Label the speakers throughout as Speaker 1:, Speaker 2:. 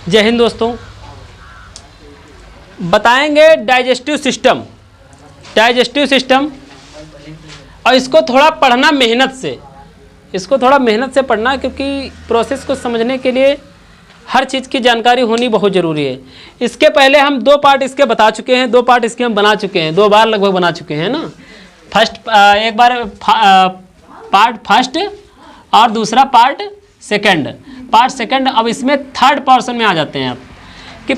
Speaker 1: जय हिंद दोस्तों। बताएंगे डाइजेस्टिव सिस्टम और इसको थोड़ा पढ़ना मेहनत से पढ़ना, क्योंकि प्रोसेस को समझने के लिए हर चीज़ की जानकारी होनी बहुत ज़रूरी है। इसके पहले हम 2 पार्ट इसके बता चुके हैं, 2 पार्ट इसके हम बना चुके हैं, 2 बार लगभग बना चुके हैं ना। एक बार पार्ट फर्स्ट और दूसरा पार्ट सेकंड। अब इसमें थर्ड पोर्शन में आ जाते हैं आप कि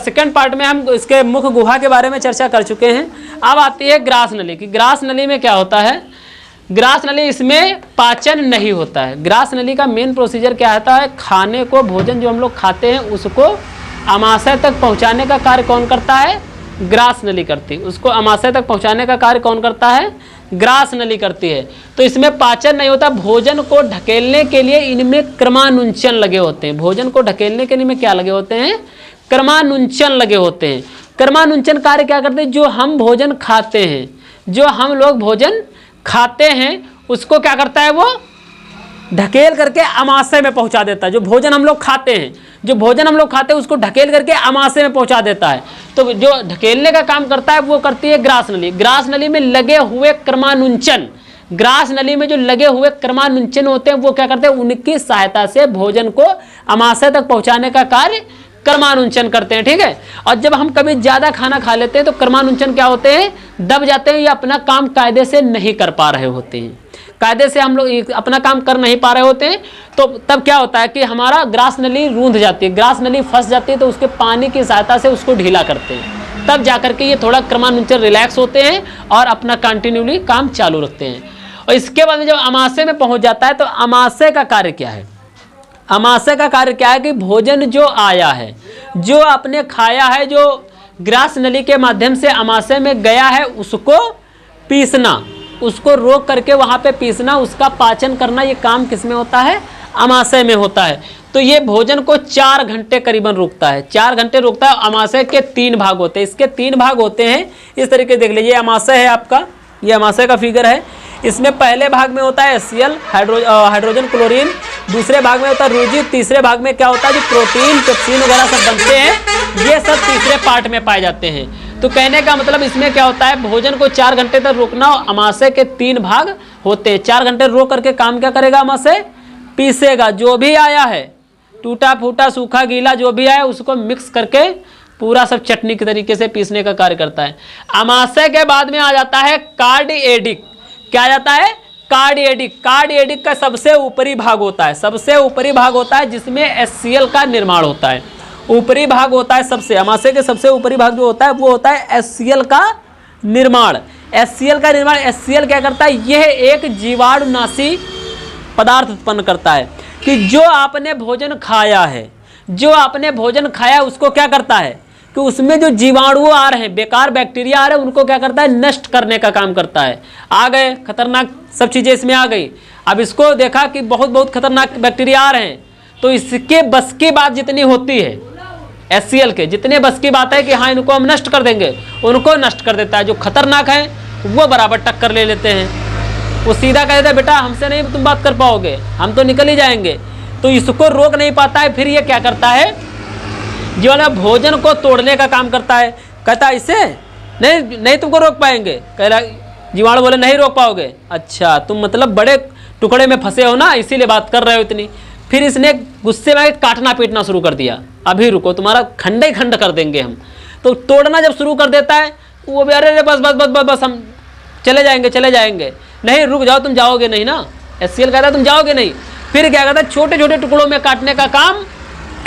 Speaker 1: सेकंड पार्ट में हम इसके मुख गुहा के बारे में चर्चा कर चुके हैं। अब आती है ग्रास नली की। ग्रास नली में क्या होता है? ग्रास नली, इसमें पाचन नहीं होता है। ग्रास नली का मेन प्रोसीजर क्या होता है? खाने को, भोजन जो हम लोग खाते हैं उसको आमाशय तक पहुंचाने का कार्य कौन करता है? ग्रास नली करती है। उसको आमाशय तक पहुंचाने का कार्य कौन करता है? ग्रास नली करती है। तो इसमें पाचन नहीं होता। भोजन को ढकेलने के लिए इनमें क्रमानुंचन लगे होते हैं। भोजन को ढकेलने के लिए में क्या लगे होते हैं? क्रमानुंचन लगे होते हैं। क्रमानुंचन कार्य क्या करते हैं? जो हम भोजन खाते हैं, जो हम लोग भोजन खाते हैं उसको क्या करता है? वो ढकेल करके आमाशय में पहुंचा देता है। जो भोजन हम लोग खाते हैं उसको ढकेल करके आमाशय में पहुंचा देता है। तो जो ढकेलने का काम करता है वो करती है ग्रास नली। ग्रास नली में लगे हुए क्रमानुंचन, ग्रास नली में जो लगे हुए क्रमानुंचन होते हैं वो क्या करते हैं? उनकी सहायता से भोजन को आमाशय तक पहुंचाने का कार्य क्रमानुंचन करते हैं। ठीक है। और जब हम कभी ज्यादा खाना खा लेते हैं तो क्रमानुंचन क्या होते हैं? दब जाते हैं या अपना काम कायदे से नहीं कर पा रहे होते हैं। कायदे से हम लोग अपना काम कर नहीं पा रहे होते हैं तो तब क्या होता है कि हमारा ग्रास नली रूंध जाती है, ग्रास नली फंस जाती है। तो उसके पानी की सहायता से उसको ढीला करते हैं, तब जाकर के ये थोड़ा क्रमानुंचन रिलैक्स होते हैं और अपना कंटिन्यूली काम चालू रखते हैं। और इसके बाद में जब आमाशय में पहुंच जाता है तो आमाशय का कार्य क्या है? आमाशय का कार्य क्या है कि भोजन जो आया है, जो आपने खाया है, जो ग्रास नली के माध्यम से आमाशय में गया है, उसको पीसना, उसको रोक करके वहाँ पे पीसना, उसका पाचन करना, ये काम किस में होता है? आमाशय में होता है। तो ये भोजन को 4 घंटे करीबन रोकता है। 4 घंटे रोकता है। आमाशय के 3 भाग होते हैं। इसके 3 भाग होते हैं। इस तरीके देख लीजिए, आमाशय है आपका, ये आमाशय का फिगर है। इसमें पहले भाग में होता है HCl, हाइड्रोजन क्लोरीन। दूसरे भाग में होता है रूजी। तीसरे भाग में क्या होता है? जो प्रोटीन, पेप्सिन वगैरह सब बनते हैं, ये सब तीसरे पार्ट में पाए जाते हैं। तो कहने का मतलब इसमें क्या होता है? भोजन को 4 घंटे तक रोकना। आमाशय के 3 भाग होते हैं। 4 घंटे रोक करके काम क्या करेगा? आमाशय पीसेगा। जो भी आया है, टूटा फूटा, सूखा, गीला, जो भी आया उसको मिक्स करके पूरा सब चटनी के तरीके से पीसने का कार्य करता है। आमाशय के बाद में आ जाता है कार्डिएडिक। क्या आ जाता है? कार्डिएडिक। कार्डिएडिक का सबसे ऊपरी भाग होता है, सबसे ऊपरी भाग होता है जिसमें HCl का निर्माण होता है। ऊपरी भाग होता है सबसे, आमाशय के सबसे ऊपरी भाग जो होता है वो होता है HCl का निर्माण। HCl का निर्माण, HCl क्या करता है? यह एक जीवाणुनाशी पदार्थ उत्पन्न करता है कि जो आपने भोजन खाया है, जो आपने भोजन खाया उसको क्या करता है कि उसमें जो जीवाणु आ रहे हैं, बेकार बैक्टीरिया आ रहे हैं, उनको क्या करता है? नष्ट करने का काम करता है। आ गए खतरनाक सब चीज़ें इसमें आ गई। अब इसको देखा कि बहुत खतरनाक बैक्टीरिया आ रहे हैं, तो इसके बस की बात जितनी होती है, HCl के जितने बस की बात है कि हाँ इनको हम नष्ट कर देंगे, उनको नष्ट कर देता है। जो खतरनाक है वो बराबर टक्कर ले लेते हैं। वो सीधा कह देता है बेटा हमसे नहीं तुम बात कर पाओगे, हम तो निकल ही जाएंगे। तो इसको रोक नहीं पाता है। फिर ये क्या करता है? जो वाला भोजन को तोड़ने का काम करता है। कहता है इसे नहीं तुमको रोक पाएंगे। कह रहा जीवाणु बोले नहीं रोक पाओगे। अच्छा तुम मतलब बड़े टुकड़े में फंसे हो ना, इसीलिए बात कर रहे हो इतनी। फिर इसने गुस्से में काटना पीटना शुरू कर दिया। अभी रुको, तुम्हारा खंड ही खंड कर देंगे हम। तो तोड़ना जब शुरू कर देता है वो भी अरे बस हम चले जाएंगे। नहीं रुक जाओ, तुम जाओगे नहीं ना। HCl कहता है तुम जाओगे नहीं। फिर क्या करता है? छोटे छोटे टुकड़ों में काटने का काम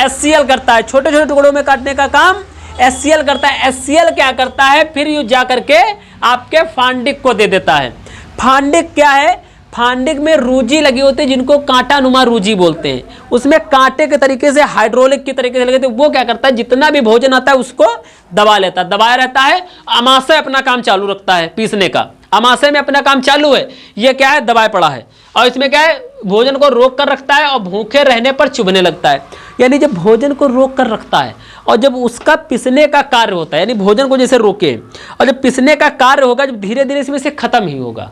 Speaker 1: HCl करता है। छोटे छोटे टुकड़ों में काटने का काम HCl करता है। HCl क्या करता है? फिर यू जा करके आपके फांडिक को दे देता है। फांडिक क्या है? फांडिक में रूजी लगी होती है, जिनको कांटा नुमा रूजी बोलते हैं। उसमें कांटे के तरीके से, हाइड्रोलिक के तरीके से लगे थे। वो क्या करता है? जितना भी भोजन आता है उसको दबा लेता है, दबाया रहता है। आमाशय अपना काम चालू रखता है पीसने का। आमाशय में अपना काम चालू है। ये क्या है? दबाए पड़ा है। और इसमें क्या है? भोजन को रोक कर रखता है और भूखे रहने पर चुभने लगता है। यानी जब भोजन को रोक कर रखता है और जब उसका पिसने का कार्य होता है, यानी भोजन को जैसे रोके और जब पिसने का कार्य होगा, जब धीरे धीरे इसमें से खत्म ही होगा।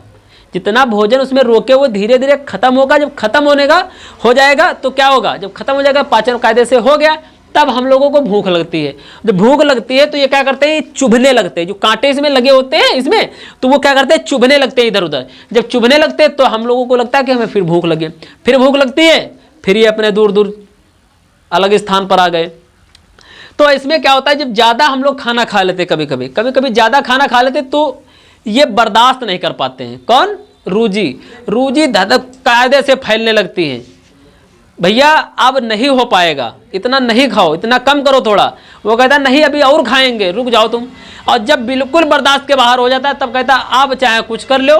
Speaker 1: जितना भोजन उसमें रोके वो धीरे धीरे खत्म होगा। जब खत्म होने का हो जाएगा तो क्या होगा? जब खत्म हो जाएगा, पाचन कायदे से हो गया, तब हम लोगों को भूख लगती है। जब भूख लगती है तो ये क्या करते हैं, चुभने लगते हैं, जो कांटे इसमें लगे होते हैं इसमें, तो वो क्या करते हैं, चुभने लगते हैं इधर उधर। जब चुभने लगते हैं तो हम लोगों को लगता है कि हमें फिर भूख लगे, फिर भूख लगती है, फिर ये अपने दूर दूर अलग स्थान पर आ गए। तो इसमें क्या होता है, जब ज़्यादा हम लोग खाना खा लेते, कभी कभी ज़्यादा खाना खा लेते तो ये बर्दाश्त नहीं कर पाते हैं। कौन, रूजी धड़क कायदे से फैलने लगती है। भैया अब नहीं हो पाएगा, इतना नहीं खाओ, इतना कम करो थोड़ा। वो कहता नहीं अभी और खाएंगे, रुक जाओ तुम। और जब बिल्कुल बर्दाश्त के बाहर हो जाता है तब कहता अब चाहे कुछ कर लो,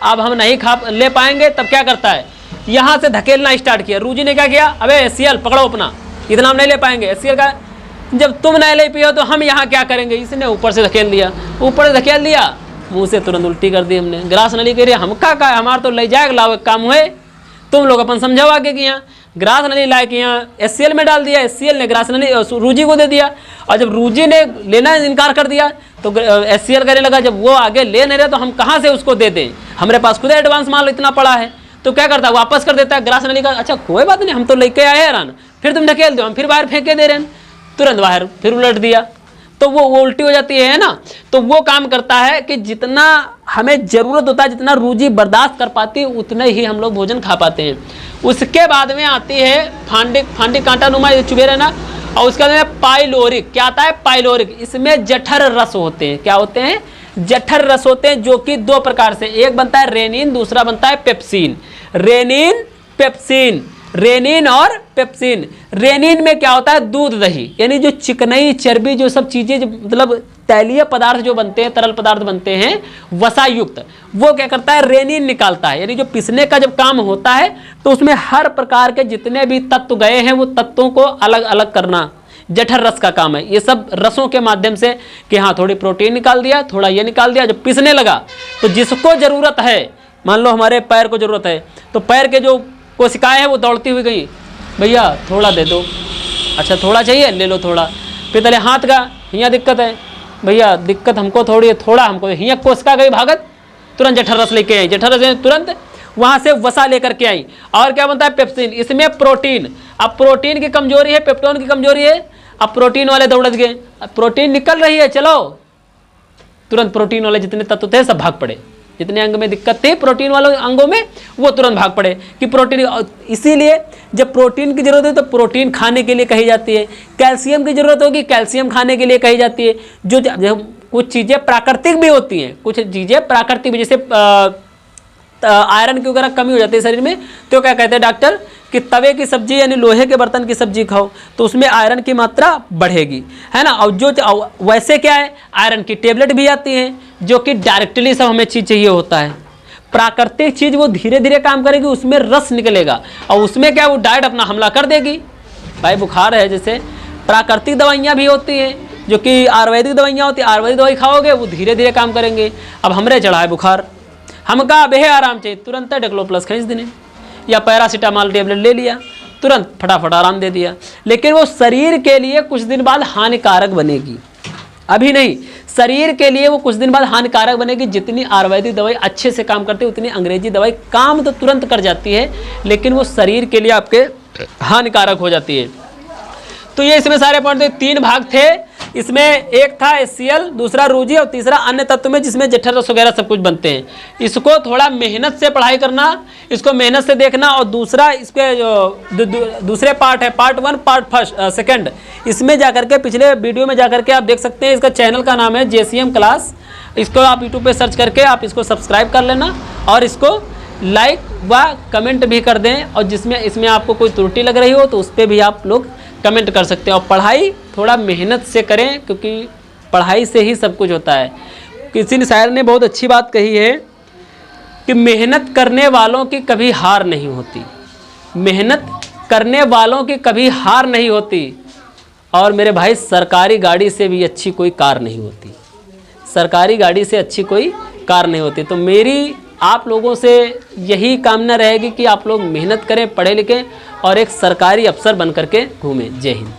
Speaker 1: अब हम नहीं खा ले पाएंगे। तब क्या करता है, यहाँ से धकेलना स्टार्ट किया। रूजी ने क्या किया, अबे एसीएल पकड़ो अपना, इतना हम नहीं ले पाएंगे। एसीएल का जब तुम नहीं ले पियो तो हम यहाँ क्या करेंगे। इसने ऊपर से धकेल दिया, ऊपर से धकेल दिया, मुंह से तुरंत उल्टी कर दी हमने। ग्रास नली कह रही हम का हमारा तो ले जाएगा, लाओ एक काम हुए, तुम लोग अपन समझाओ आगे कि यहाँ ग्रास नली लाए कि यहाँ एससीएल में डाल दिया, एससीएल ने ग्रास नली रूजी को दे दिया। और जब रूजी ने लेना इनकार कर दिया तो एससीएल कहने लगा जब वो आगे ले नहीं रहे तो हम कहाँ से उसको दे दें, हमारे पास खुद एडवांस माल इतना पड़ा है। तो क्या करता है, वापस कर देता है। ग्रास नली का अच्छा कोई बात नहीं, हम तो लेके आए हैं रान, फिर तुम ढकेल दो, हम फिर बाहर फेंके दे रहे हैं, तुरंत बाहर फिर उलट दिया। तो वो उल्टी हो जाती है ना। तो वो काम करता है कि जितना हमें ज़रूरत होता है, जितना रूजी बर्दाश्त कर पाती है, उतने ही हम लोग भोजन खा पाते हैं। उसके बाद में आती है फांडी कांटा नुमा चुभे रहना, और उसके बाद में पाइलोरिक। क्या आता है, पाइलोरिक। इसमें जठर रस होते हैं। क्या होते हैं, जठर रस होते हैं, जो कि दो प्रकार से, एक बनता है रेनिन, दूसरा बनता है पेप्सिन। रेनिन पेप्सिन, रेनिन और पेप्सिन। रेनिन में क्या होता है, दूध दही, यानी जो चिकनाई चर्बी जो सब चीज़ें मतलब तैलीय पदार्थ जो बनते हैं, तरल पदार्थ बनते हैं वसा युक्त, वो क्या करता है, रेनिन निकालता है। यानी जो पिसने का जब काम होता है तो उसमें हर प्रकार के जितने भी तत्व गए हैं वो तत्वों को अलग अलग करना जठर रस का काम है। ये सब रसों के माध्यम से कि हाँ थोड़ी प्रोटीन निकाल दिया, थोड़ा ये निकाल दिया। जब पिसने लगा तो जिसको ज़रूरत है, मान लो हमारे पैर को ज़रूरत है, तो पैर के जो कोशिकाएं हैं वो दौड़ती हुई गई, भैया थोड़ा दे दो, अच्छा थोड़ा चाहिए ले लो थोड़ा। फिर तले हाथ का, यहाँ दिक्कत है भैया, दिक्कत हमको थोड़ी है, थोड़ा हमको, यहाँ कोशिका गई भागत, तुरंत जठर रस लेके आई, जठर रस तुरंत वहाँ से वसा लेकर के आई। और क्या बनता है, पेप्सिन। इसमें प्रोटीन, अब प्रोटीन की कमजोरी है, पेप्टोन की कमजोरी है, अब प्रोटीन वाले दौड़ गए, अब प्रोटीन निकल रही है, चलो तुरंत प्रोटीन वाले जितने तत्व थे सब भाग पड़े। जितने अंग में दिक्कत थी प्रोटीन वाले अंगों में वो तुरंत भाग पड़े कि प्रोटीन। इसीलिए जब प्रोटीन की जरूरत है तो प्रोटीन खाने के लिए कही जाती है, कैल्शियम की जरूरत होगी कैल्शियम खाने के लिए कही जाती है। जो कुछ चीज़ें प्राकृतिक भी होती हैं, कुछ चीज़ें प्राकृतिक भी, जैसे आयरन की वगैरह कमी हो जाती है शरीर में, तो क्या कहते हैं डॉक्टर कि तवे की सब्जी यानी लोहे के बर्तन की सब्जी खाओ तो उसमें आयरन की मात्रा बढ़ेगी, है ना। और जो वैसे क्या है, आयरन की टेबलेट भी आती हैं जो कि डायरेक्टली सब हमें चीज़ चाहिए होता है। प्राकृतिक चीज़ वो धीरे धीरे काम करेगी, उसमें रस निकलेगा और उसमें क्या वो डायरेक्ट अपना हमला कर देगी। भाई बुखार है, जैसे प्राकृतिक दवाइयाँ भी होती हैं जो कि आयुर्वेदिक दवाइयाँ होती हैं, आयुर्वेदिक दवाई खाओगे वो धीरे धीरे काम करेंगे। अब हमरे चढ़ा है बुखार, हम कहा बेहे आराम चाहिए, तुरंत डेक्लोप्लस खींच देने या पैरासीटामॉल टेबलेट ले लिया, तुरंत फटाफट आराम दे दिया। लेकिन वो शरीर के लिए कुछ दिन बाद हानिकारक बनेगी, अभी नहीं, शरीर के लिए वो कुछ दिन बाद हानिकारक बनेगी। जितनी आयुर्वेदिक दवाई अच्छे से काम करती है उतनी अंग्रेजी दवाई काम तो तुरंत कर जाती है, लेकिन वो शरीर के लिए आपके हानिकारक हो जाती है। तो ये इसमें सारे पॉइंट थे, 3 भाग थे इसमें, एक था HCl, दूसरा रूजी और तीसरा अन्य तत्व में जिसमें जठर रस वगैरह सब कुछ बनते हैं। इसको थोड़ा मेहनत से पढ़ाई करना, इसको मेहनत से देखना। और दूसरा इसके जो दूसरे पार्ट है, पार्ट 1 पार्ट फर्स्ट सेकंड, इसमें जाकर के पिछले वीडियो में जाकर के आप देख सकते हैं। इसका चैनल का नाम है JCM क्लास, इसको आप यूट्यूब पे सर्च करके आप इसको सब्सक्राइब कर लेना और इसको लाइक व कमेंट भी कर दें। और जिसमें इसमें आपको कोई त्रुटि लग रही हो तो उस पर भी आप लोग कमेंट कर सकते हैं। और पढ़ाई थोड़ा मेहनत से करें क्योंकि पढ़ाई से ही सब कुछ होता है। किसी शायर ने बहुत अच्छी बात कही है कि मेहनत करने वालों की कभी हार नहीं होती, मेहनत करने वालों की कभी हार नहीं होती। और मेरे भाई सरकारी गाड़ी से भी अच्छी कोई कार नहीं होती, सरकारी गाड़ी से अच्छी कोई कार नहीं होती। तो मेरी आप लोगों से यही कामना रहेगी कि आप लोग मेहनत करें, पढ़े लिखें और एक सरकारी अफसर बन करके घूमें। जय हिंद।